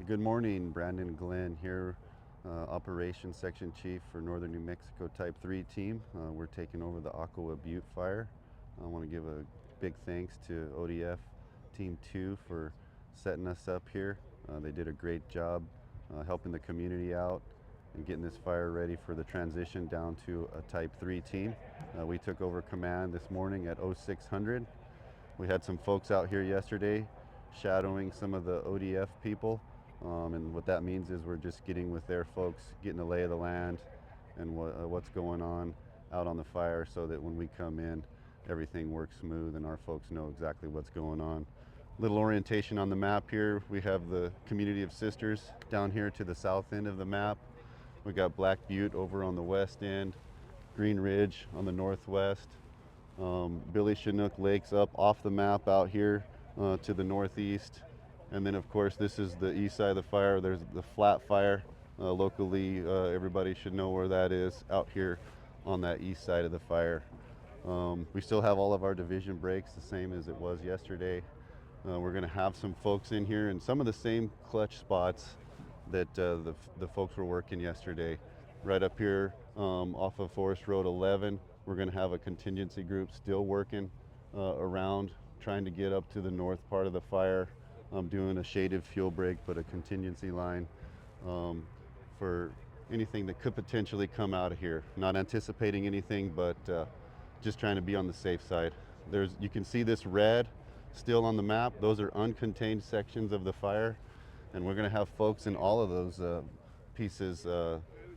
Good morning, Brandon Glenn here, Operations Section Chief for Northern New Mexico Type 3 team. We're taking over the Akawa Butte fire. I want to give a big thanks to ODF Team 2 for setting us up here. They did a great job helping the community out and getting this fire ready for the transition down to a Type 3 team. We took over command this morning at 0600. We had some folks out here yesterday shadowing some of the ODF people. And what that means is we're just getting with their folks, getting the lay of the land and what's going on out on the fire so that when we come in, everything works smooth and our folks know exactly what's going on. Little orientation on the map here. We have the community of sisters down here to the south end of the map. We got Black Butte over on the west end, Green Ridge on the northwest. Billy Chinook Lake's up off the map out here to the northeast. And then of course this is the east side of the fire. There's the flat fire. Locally, everybody should know where that is, out here on that east side of the fire. We still have all of our division breaks the same as it was yesterday. We're going to have some folks in here in some of the same clutch spots that the folks were working yesterday. Right up here off of Forest Road 11, we're going to have a contingency group still working around, trying to get up to the north part of the fire. Doing a shaded fuel break, but a contingency line for anything that could potentially come out of here. Not anticipating anything, but just trying to be on the safe side. You can see this red still on the map. Those are uncontained sections of the fire, and we're going to have folks in all of those pieces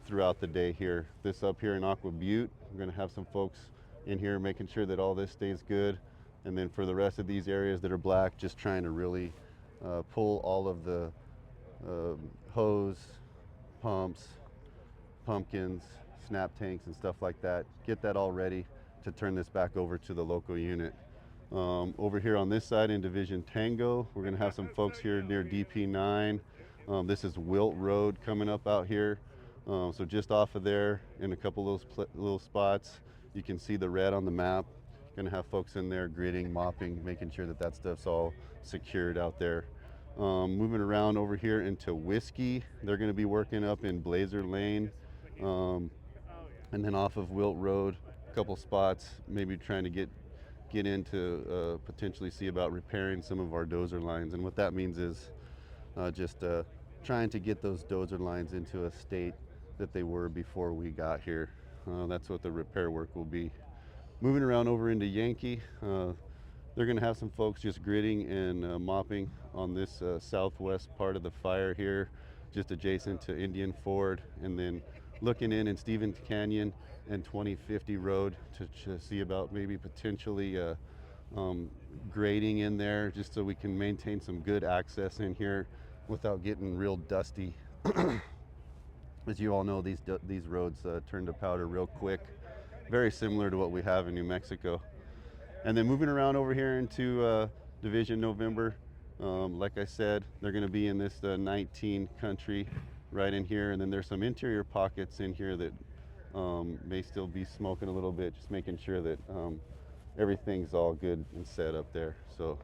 throughout the day here. This up here in Akawa Butte, we're going to have some folks in here making sure that all this stays good. And then for the rest of these areas that are black, just trying to really pull all of the hose, pumps, pumpkins, snap tanks and stuff like that. Get that all ready to turn this back over to the local unit. Over here on this side in Division Tango, we're going to have some folks here near DP9. This is Wilt Road coming up out here. So just off of there in a couple of those little spots, you can see the red on the map. Going to have folks in there gridding, mopping, making sure that that stuff's all secured out there. Moving around over here into Whiskey, they're going to be working up in Blazer Lane, and then off of Wilt Road, a couple spots, maybe trying to get into potentially see about repairing some of our dozer lines. And what that means is just trying to get those dozer lines into a state that they were before we got here. That's what the repair work will be. Moving around over into Yankee, they're going to have some folks just gridding and mopping on this southwest part of the fire here, just adjacent to Indian Ford, and then looking in Stevens Canyon and 2050 Road to see about maybe potentially grading in there, just so we can maintain some good access in here without getting real dusty. As you all know, these roads turn to powder real quick. Very similar to what we have in New Mexico. And then moving around over here into Division November, like I said, they're going to be in this 19 country right in here. And then there's some interior pockets in here that may still be smoking a little bit, just making sure that everything's all good and set up there. So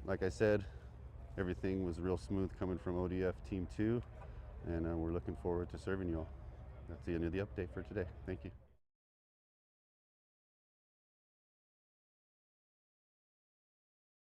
like I said, everything was real smooth coming from ODF Team 2, and we're looking forward to serving you all. That's the end of the update for today. Thank you.